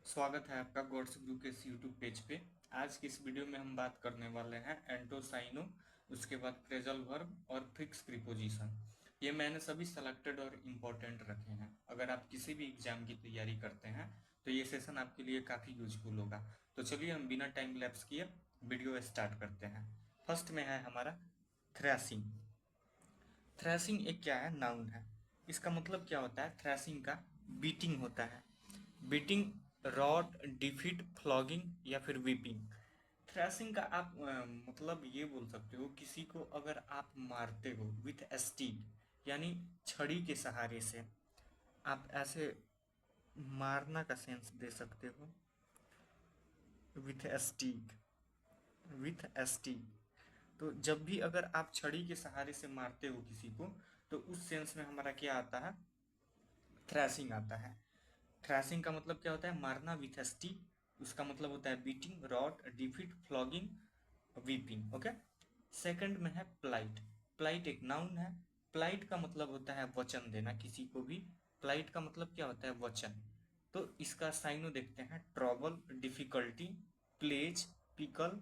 स्वागत है आपका गॉड्स ग्रू के इस यूट्यूब पेज पे। आज की इस वीडियो में हम बात करने वाले हैं एंटोसाइनो, उसके बाद फ्रेजल वर्ब और फिक्स प्रीपोजिशन। ये मैंने सभी सेलेक्टेड और इम्पोर्टेंट रखे हैं। अगर आप किसी भी एग्जाम की तैयारी करते हैं तो ये सेशन आपके लिए काफ़ी यूजफुल होगा। तो चलिए हम बिना टाइम लैप्स किए वीडियो स्टार्ट करते हैं। फर्स्ट में है हमारा थ्रैशिंग। थ्रैशिंग एक क्या है, नाउन है। इसका मतलब क्या होता है, थ्रैशिंग का बीटिंग होता है। बीटिंग, रॉड, डिफीट, फ्लॉगिंग या फिर वीपिंग। थ्रैशिंग का आप मतलब ये बोल सकते हो, किसी को अगर आप मारते हो विथ स्टिक, यानी छड़ी के सहारे से, आप ऐसे मारना का सेंस दे सकते हो। With stick, with stick. तो जब भी अगर आप छड़ी के सहारे से मारते हो किसी को, तो उस सेंस में हमारा क्या आता है, थ्रैशिंग आता है। थ्रैशिंग का मतलब क्या होता है, मारना विथ स्टिक। उसका मतलब होता है beating, rod, defeat, flogging, weeping. Okay. Second में है प्लाइट। प्लाइट एक नाउन है। प्लाइट का मतलब होता है वचन देना किसी को भी। प्लाइट का मतलब क्या होता है, वचन। तो इसका साइनो देखते हैं, ट्रबल, डिफिकल्टी, प्लेज, पिकल,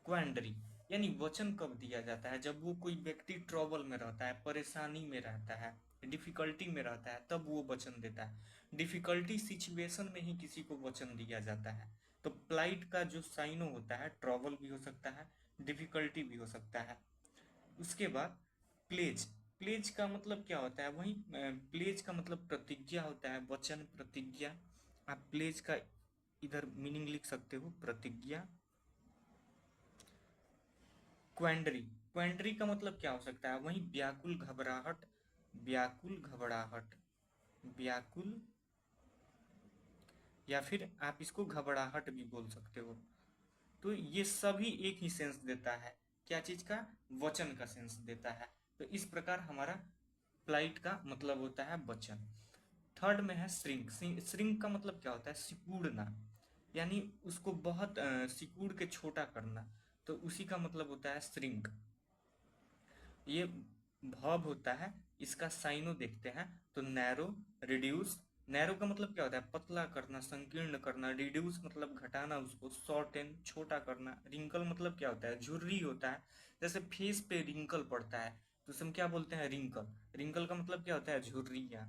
क्वेंडरी। यानी वचन कब दिया जाता है, जब वो कोई व्यक्ति ट्रबल में रहता है, परेशानी में रहता है, डिफिकल्टी में रहता है, तब वो वचन देता है। डिफिकल्टी सिचुएशन में ही किसी को वचन दिया जाता है। तो प्लाइट का जो साइनो होता है, ट्रबल भी हो सकता है, डिफिकल्टी भी हो सकता है। उसके बाद प्लेज। प्लेज का मतलब क्या होता है, वही प्लेज का मतलब प्रतिज्ञा होता है, वचन, प्रतिज्ञा। आप प्लेज का इधर मीनिंग लिख सकते हो, प्रतिज्ञा। क्वेंडरी। क्वेंडरी का मतलब क्या हो सकता है, वही व्याकुल, घबराहट, व्याकुल, घबराहट, व्याकुल, या फिर आप इसको घबराहट भी बोल सकते हो। तो ये सभी एक ही सेंस देता है, क्या चीज का, वचन का सेंस देता है। तो इस प्रकार हमारा प्लाइट का मतलब होता है वचन। थर्ड में है श्रिंक। श्रिंक का मतलब क्या होता है, सिकुड़ना, यानी उसको बहुत सिकुड़ के छोटा करना। तो उसी का मतलब होता है श्रिंक। ये भॉब होता है। इसका साइनो देखते हैं, तो नैरो, रिड्यूस। नैरो का मतलब क्या होता है, पतला करना, संकीर्ण करना। रिड्यूस मतलब घटाना, उसको शॉर्टेन, छोटा करना। रिंकल मतलब क्या होता है, झुर्री होता है। जैसे फेस पे रिंकल पड़ता है तो उसे हम क्या बोलते हैं, रिंकल। रिंकल का मतलब क्या होता है, झुर्रियाँ,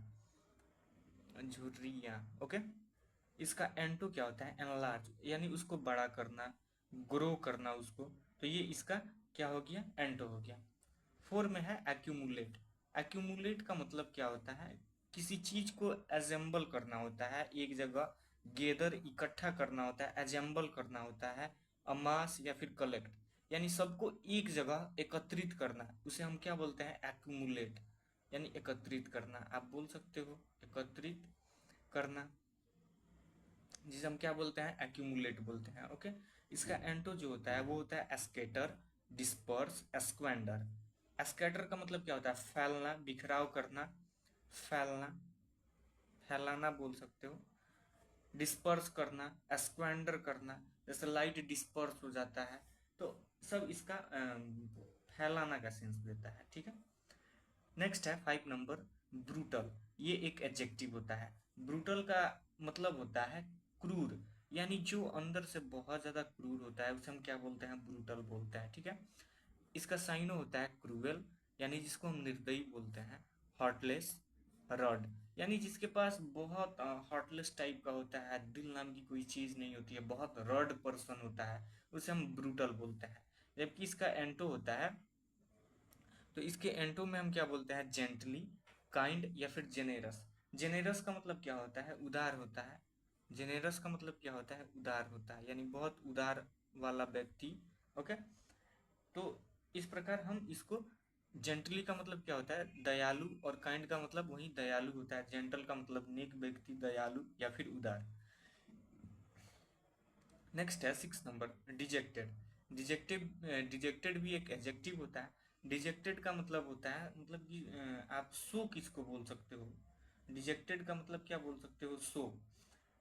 झुर्रियाँ। ओके। इसका एंटो क्या होता है, एनलार्ज, यानी उसको बड़ा करना, ग्रो करना उसको। तो ये इसका क्या हो गया, एंटो हो गया। फोर में है एक्यूमुलेट। एक्यूमुलेट का मतलब क्या होता है, किसी चीज को असेंबल करना होता है एक जगह, गेदर, इकट्ठा करना होता है, असेंबल करना होता है, अमास या फिर कलेक्ट, यानी सबको एक जगह एकत्रित करना, उसे हम क्या बोलते हैं, एक्यूमुलेट, यानी एकत्रित करना। आप बोल सकते हो एकत्रित करना, जिसे हम क्या बोलते हैं, एक्यूमुलेट बोलते हैं। ओके। इसका एंटो जो होता है वो होता है स्केटर, डिस्पर्स, स्क्वेंडर। स्कैटर का मतलब क्या होता है, फैलना, बिखराव करना, फैलना, फैलाना बोल सकते हो। डिस्पर्स करना, स्क्वेंडर करना, जैसे लाइट डिस्पर्स हो जाता है। तो सब इसका फैलाना का सेंस देता है। ठीक है। नेक्स्ट है 5 नंबर, ब्रूटल। ये एक एडजेक्टिव होता है। ब्रूटल का मतलब होता है क्रूर, यानी जो अंदर से बहुत ज्यादा क्रूर होता है उसे हम क्या बोलते हैं, ब्रूटल बोलते हैं। ठीक है। इसका साइनो होता है क्रूएल, यानी जिसको हम निर्दयी बोलते हैं। हार्टलेस, रड, यानी जिसके पास बहुत हार्टलेस टाइप का होता है, दिल नाम की कोई चीज नहीं होती है, बहुत रड पर्सन होता है, उसे हम ब्रूटल बोलते हैं। जबकि इसका एंटो होता है, तो इसके एंटो में हम क्या बोलते हैं, जेंटली, काइंड या फिर जेनेरस। जेनेरस का मतलब क्या होता है, उदार होता है। जेनेरस का मतलब क्या होता है, उदार होता है, यानी बहुत उदार वाला व्यक्ति। ओके। तो इस प्रकार हम इसको, जेंटली का मतलब क्या होता है, दयालु, और काइंड का मतलब वही दयालु होता है। जेंटल का मतलब नेक व्यक्ति, दयालु या फिर उदार। नेक्स्ट है 6 नंबर, डिजेक्टेड। डिजेक्टेड, डिजेक्टेड भी एक एडजेक्टिव होता है। डिजेक्टेड का मतलब होता है, मतलब कि आप सो किसको बोल सकते हो, डिजेक्टेड का मतलब क्या बोल सकते हो, सो,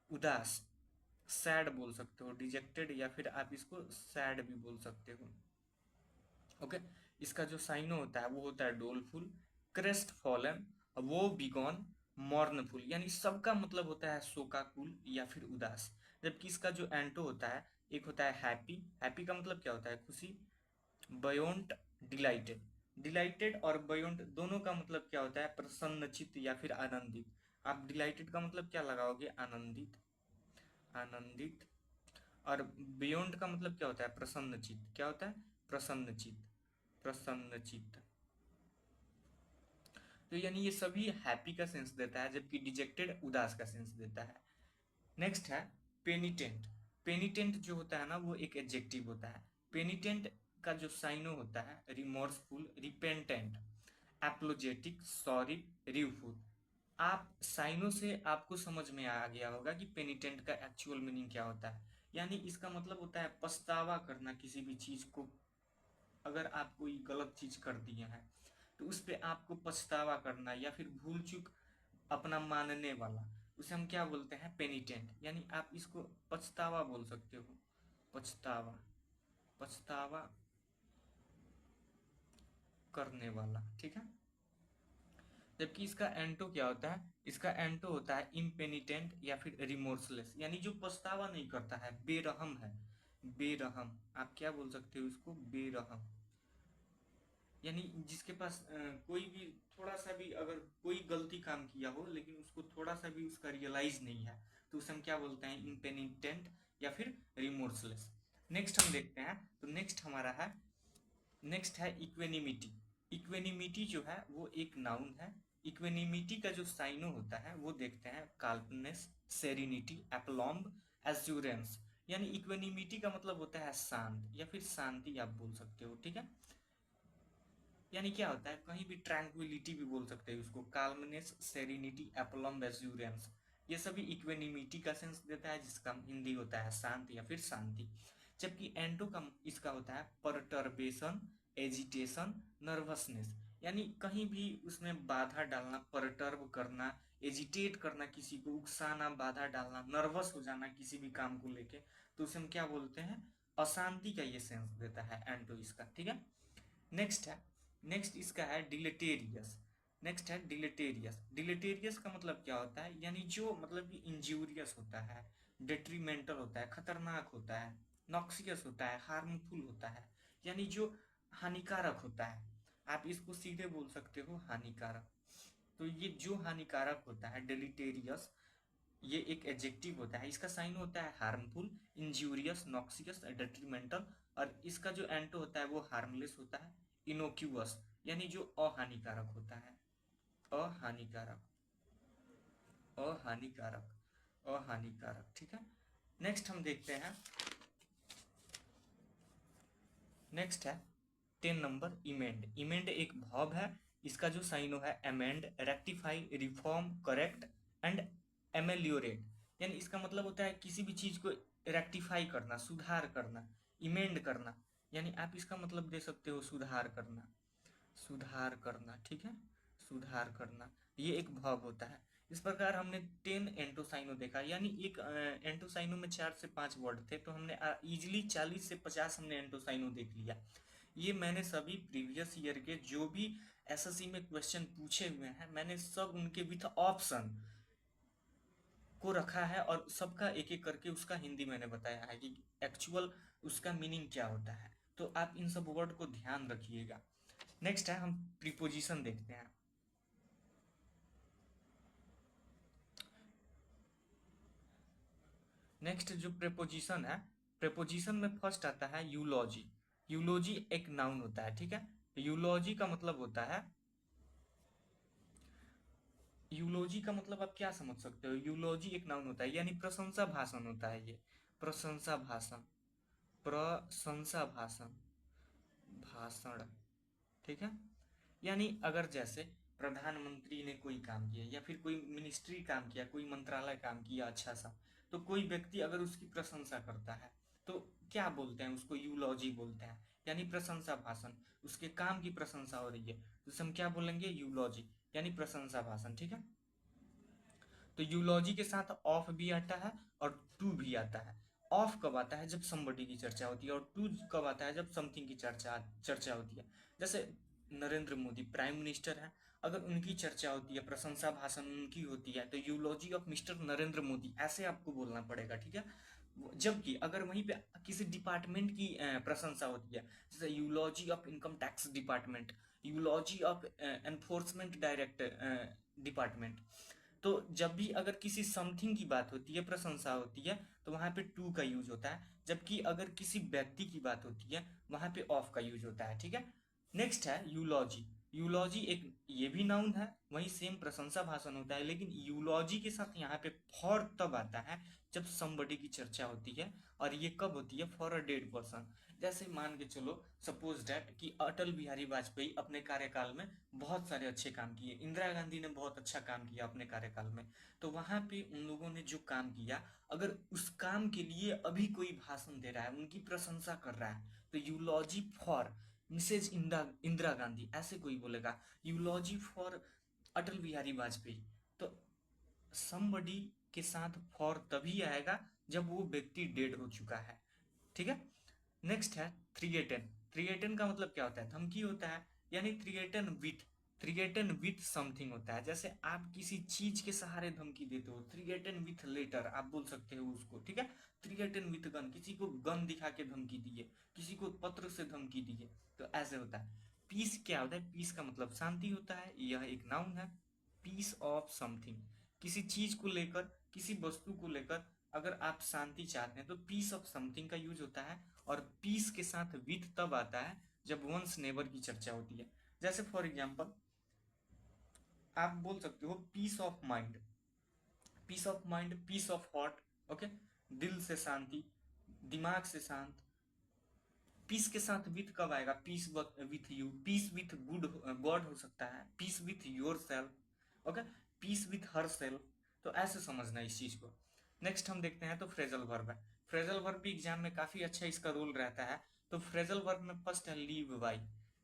उदास, सैड बोल सकते हो डिजेक्टेड, या फिर आप इसको सैड भी बोल सकते हो। ओके। इसका जो साइनो होता है वो होता है डोलफुल, क्रेस्ट फॉलन, वो बिगॉन, मॉर्नफुल यानी सबका मतलब होता है शोकाकुल या फिर उदास। जबकि इसका जो एंटो होता है, एक होता है हैप्पी। हैप्पी का मतलब क्या होता है? खुशी। बयोंट डिलाइटेड। डिलाइटेड और बयोंट दोनों का मतलब क्या होता है? प्रसन्नचित्त या फिर आनंदित। आप डिलाइटेड का मतलब क्या लगाओगे? आनंदित। आनंदित। और बियॉन्ड का मतलब क्या होता है? प्रसन्नचित्त। क्या होता है? प्रसन्नचित्त। प्रसन्नचित्त। तो यानी ये सभी हैप्पी का सेंस देता है, जबकि डिजेक्टेड उदास का सेंस देता है। नेक्स्ट है पेनिटेंट। पेनिटेंट जो होता है ना, वो एक एडजेक्टिव होता है। पेनिटेंट का जो साइनो होता है, रिमोर्सफुल, रिपेंटेंट, एप्लोजेटिक, सॉरी, रिवफुल। आप साइनो से आपको समझ में आ गया होगा कि पेनिटेंट का एक्चुअल मीनिंग क्या होता है। यानी इसका मतलब होता है पछतावा करना किसी भी चीज को। अगर आप कोई गलत चीज कर दिए हैं तो उस पे आपको पछतावा करना, या फिर भूल चूक अपना मानने वाला, उसे हम क्या बोलते हैं? पेनिटेंट। यानी आप इसको पछतावा बोल सकते हो। पछतावा। पछतावा करने वाला, ठीक है। जबकि इसका एंटो क्या होता है? इसका एंटो होता है इम्पेनिटेंट या फिर रिमोर्सलेस, यानी जो पछतावा नहीं करता है, बेरहम है। बेरहम। आप क्या बोल सकते हो इसको? बेरहम। यानी जिसके पास कोई भी थोड़ा सा भी अगर कोई गलती काम किया हो लेकिन उसको थोड़ा सा भी उसका रियलाइज नहीं है, तो उसे हम क्या बोलते हैं? इम्पेनिटेंट या फिर रिमोर्सलेस। नेक्स्ट हम देखते हैं, तो नेक्स्ट हमारा है, नेक्स्ट है इक्वेनिमिटी। इक्वेनिमिटी जो है वो एक नाउन है। इक्वेनिमिटी का जो साइनो होता है वो देखते हैं, काल्मनेस, सेरेनिटी, एप्लॉम्ब, एश्योरेंस। यानी इक्वेनिमिटी का मतलब होता है शांत या फिर शांति आप बोल सकते हो, ठीक है। यानी क्या होता है? कहीं भी ट्रैंक्विलिटी भी बोल सकते हैं उसको। काल्मनेस, सेरेनिटी, एप्लम, एश्योरेंस, ये सभी इक्वेनिमिटी का सेंस देता है, जिसका हिंदी होता है शांत या फिर शांति। जबकि एंटो का इसका होता है परटर्बेशन, एजिटेशन, नर्वसनेस। यानी कहीं भी उसमें बाधा डालना, परटर्ब करना, एजिटेट करना, किसी को उकसाना, बाधा डालना, नर्वस हो जाना किसी भी काम को लेके, तो उसे हम क्या बोलते हैं? अशांति का ये सेंस देता है एंटो इसका, ठीक है। नेक्स्ट है, नेक्स्ट इसका है डिलेटेरियस। नेक्स्ट है डिलेटेरियस। डिलेटेरियस का मतलब क्या होता है? यानी जो मतलब कि इंजूरियस होता है, डेट्रीमेंटल होता है, खतरनाक होता है, नॉक्सियस होता है, हार्मफुल होता है, यानी जो हानिकारक होता है। आप इसको सीधे बोल सकते हो हानिकारक। तो ये जो हानिकारक होता है, डिलीटेरियस, ये एक एडजेक्टिव होता है। इसका साइन होता है हार्मफुल, इंजूरियस, नॉक्सियस, डेट्रीमेंटल। और इसका जो एंटो होता है वो हार्मलेस होता है, इनोक्यूअस, यानी जो अहानिकारक होता है। अहानिकारक। अहानिकारक। अहानिकारक, ठीक है। नेक्स्ट हम देखते हैं, नेक्स्ट है 10 नंबर इमेंड। इमेंड एक वर्ब है। इसका जो साइनो है amend, rectify, reform, correct and ameliorate. यानी इसका मतलब होता है किसी भी चीज को रेक्टिफाई करना, सुधार करना, इमेंड करना। यानी आप इसका मतलब दे सकते हो सुधार करना। सुधार करना, ठीक है। सुधार करना, ये एक वर्ब होता है। इस प्रकार हमने 10 एंटोसाइनो देखा। यानी एक एंटोसाइनो में 4 से 5 वर्ड थे, तो हमने इजिली 40 से 50 हमने एंटोसाइनो देख लिया। ये मैंने सभी प्रीवियस ईयर के जो भी एसएससी में क्वेश्चन पूछे हुए हैं, मैंने सब उनके विथ ऑप्शन को रखा है, और सबका एक एक करके उसका हिंदी मैंने बताया है कि एक्चुअल उसका मीनिंग क्या होता है। तो आप इन सब वर्ड को ध्यान रखिएगा। नेक्स्ट है, हम प्रीपोजिशन देखते हैं। नेक्स्ट जो प्रेपोजिशन है, प्रेपोजिशन में फर्स्ट आता है यूलॉजी। यूलॉजी एक नाउन होता है, ठीक है। यूलॉजी का मतलब होता है, यूलॉजी का मतलब आप क्या समझ सकते हो? यूलॉजी एक नाउन होता है, यानी प्रशंसा भाषण होता है ये। प्रशंसा भाषण। प्रशंसा भाषण। भाषण, ठीक है। यानी अगर जैसे प्रधानमंत्री ने कोई काम किया, या फिर कोई मिनिस्ट्री काम किया, कोई मंत्रालय काम किया अच्छा सा, तो कोई व्यक्ति अगर उसकी प्रशंसा करता है तो क्या बोलते हैं? उसको यूलॉजी बोलते हैं, यानी प्रशंसा भाषण। उसके काम की प्रशंसा हो रही है तो उसे हम क्या बोलेंगे? यूलॉजी, यानी प्रशंसा भाषण, ठीक है। तो यूलॉजी के साथ ऑफ भी आता है और टू भी आता है। ऑफ कब आता है? जब समबडी की चर्चा होती है, और टू कब आता है? जब समथिंग की चर्चा चर्चा होती है। जैसे नरेंद्र मोदी प्राइम मिनिस्टर है, अगर उनकी चर्चा होती है, प्रशंसा भाषण उनकी होती है, तो यूलॉजी ऑफ मिस्टर नरेंद्र मोदी ऐसे आपको बोलना पड़ेगा, ठीक है। जबकि अगर वहीं पे किसी डिपार्टमेंट की प्रशंसा होती है, जैसे eulogy of income tax department, eulogy of enforcement director department, तो जब भी अगर किसी समथिंग की बात होती है, प्रशंसा होती है, तो वहां पे टू का यूज होता है। जबकि अगर किसी व्यक्ति की बात होती है, वहां पे ऑफ का यूज होता है, ठीक है। नेक्स्ट है यूलॉजी। यूलॉजी एक ये भी नाउन है, वही सेम प्रशंसा भाषण होता है, लेकिन यूलॉजी के साथ यहाँ पे फॉर तब आता है जब समबडी की चर्चा होती है, और ये कब होती है, फॉर अ डेड पर्सन। जैसे मान के चलो, सपोज डैट कि अटल बिहारी वाजपेयी अपने कार्यकाल में बहुत सारे अच्छे काम किए, इंदिरा गांधी ने बहुत अच्छा काम किया अपने कार्यकाल में, तो वहां पे उन लोगों ने जो काम किया, अगर उस काम के लिए अभी कोई भाषण दे रहा है, उनकी प्रशंसा कर रहा है, तो यूलॉजी फॉर मिसेज इंदिरा गांधी ऐसे कोई बोलेगा। यूलॉजी फॉर अटल बिहारी वाजपेयी, तो समबडी के साथ फॉर तभी आएगा जब वो व्यक्ति डेड हो चुका है, ठीक है। नेक्स्ट है थ्रिएटन। थ्रिएटन का मतलब क्या होता है, धमकी होता है, यानी थ्रिएटन विथ समथिंग होता है। जैसे आप किसी चीज के सहारे धमकी देते हो, थ्रिएटन विथ लेटर आप बोल सकते हो उसको, ठीक है। थ्रिएटन विथ गन, किसी को गन दिखा के धमकी दिए, किसी को पत्र से धमकी दिए, तो ऐसे होता है। पीस क्या होता है, पीस का मतलब शांति होता है, यह एक नाउन है। पीस ऑफ समथिंग, किसी चीज को लेकर, किसी वस्तु को लेकर अगर आप शांति चाहते हैं तो पीस ऑफ समथिंग का यूज होता है। और पीस के साथ विथ तब आता है जब वंस नेबर की चर्चा होती है। जैसे फॉर एग्जांपल आप बोल सकते हो peace of mind, peace of mind, peace of heart, okay, दिल से शांति, दिमाग से शांत। पीस के साथ विथ कब आएगा, peace with you, peace with good God हो सकता है, peace with yourself, okay, peace with herself. तो ऐसे समझना इस चीज को। नेक्स्ट हम देखते हैं तो फ्रेजल वर्ब है। फ्रेजल वर्ब भी एग्जाम में काफी अच्छा इसका रोल रहता है। तो फ्रेजल वर्ब में फर्स्ट है लीव बाई।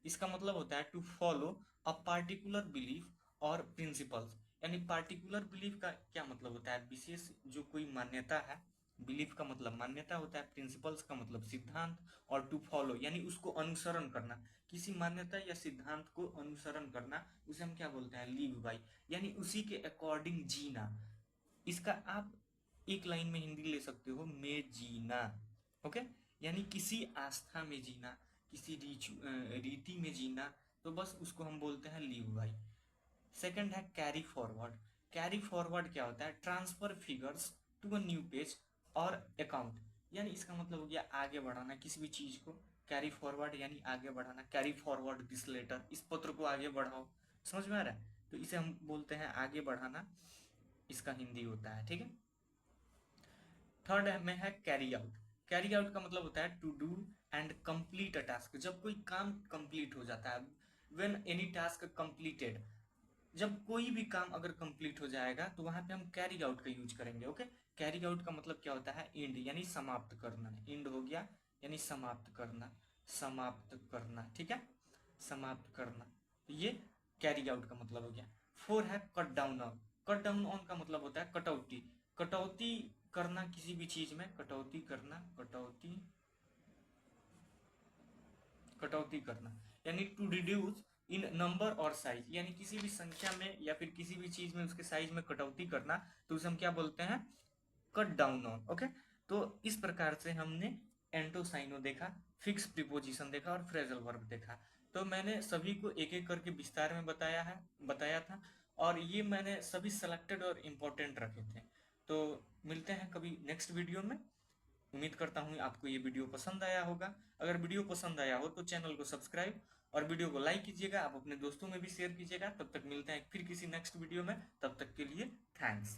इसका मतलब होता है to follow a particular belief और प्रिंसिपल्स। यानी पार्टिकुलर बिलीफ का क्या मतलब होता है, विशेष जो कोई मान्यता है। बिलीफ का मतलब मान्यता होता है, प्रिंसिपल्स का मतलब सिद्धांत, और टू फॉलो यानी उसको अनुसरण करना। किसी मान्यता या सिद्धांत को अनुसरण करना, उसे हम क्या बोलते हैं, लिव बाय, यानी उसी के अकॉर्डिंग जीना। इसका आप एक लाइन में हिंदी ले सकते हो, में जीना, ओके, यानी किसी आस्था में जीना, किसी रीति में जीना, तो बस उसको हम बोलते हैं लिव बाय। सेकंड है कैरी फॉरवर्ड। कैरी फॉरवर्ड क्या होता है, transfer figures to a new page और अकाउंट, यानी इसका मतलब हो गया आगे बढ़ाना किसी भी चीज को। कैरी फॉरवर्ड यानी आगे बढ़ाना, कैरी फॉरवर्ड दिस लेटर, इस पत्र को आगे बढ़ाओ, समझ में आ रहा है। तो इसे हम बोलते हैं आगे बढ़ाना, इसका हिंदी होता है, ठीक है। थर्ड में है कैरी आउट। कैरी आउट का मतलब होता है to do and complete a task, जब कोई काम कंप्लीट हो जाता है। व्हेन एनी टास्क कंप्लीटेड, जब कोई भी काम अगर कंप्लीट हो जाएगा तो वहां पे हम कैरी आउट का यूज करेंगे, ओके। कैरी आउट का मतलब क्या होता है, एंड यानी समाप्त करना, एंड हो गया यानी समाप्त करना, समाप्त करना, ठीक है, समाप्त करना। ये कैरी आउट का मतलब हो गया। फोर है cut down on. Cut down on का मतलब होता है कटौती, कटौती करना किसी भी चीज में, कटौती करना, कटौती, कटौती करना, यानी टू रिड्यूस इन नंबर और साइज, यानी किसी भी संख्या में या फिर किसी भी चीज में उसके साइज में कटौती करना, तो उसे हम क्या बोलते हैं, कट डाउन ऑन, ओके। तो इस प्रकार से हमने एंटोसाइनो देखा, फिक्स प्रीपोजिशन देखा और फ्रेजल वर्ब देखा। तो मैंने सभी को एक एक करके विस्तार में बताया था, और ये मैंने सभी सेलेक्टेड और इम्पोर्टेंट रखे थे। तो मिलते हैं कभी नेक्स्ट वीडियो में। उम्मीद करता हूँ आपको ये वीडियो पसंद आया होगा। अगर वीडियो पसंद आया हो तो चैनल को सब्सक्राइब और वीडियो को लाइक कीजिएगा, आप अपने दोस्तों में भी शेयर कीजिएगा। तब तक मिलते हैं फिर किसी नेक्स्ट वीडियो में, तब तक के लिए थैंक्स।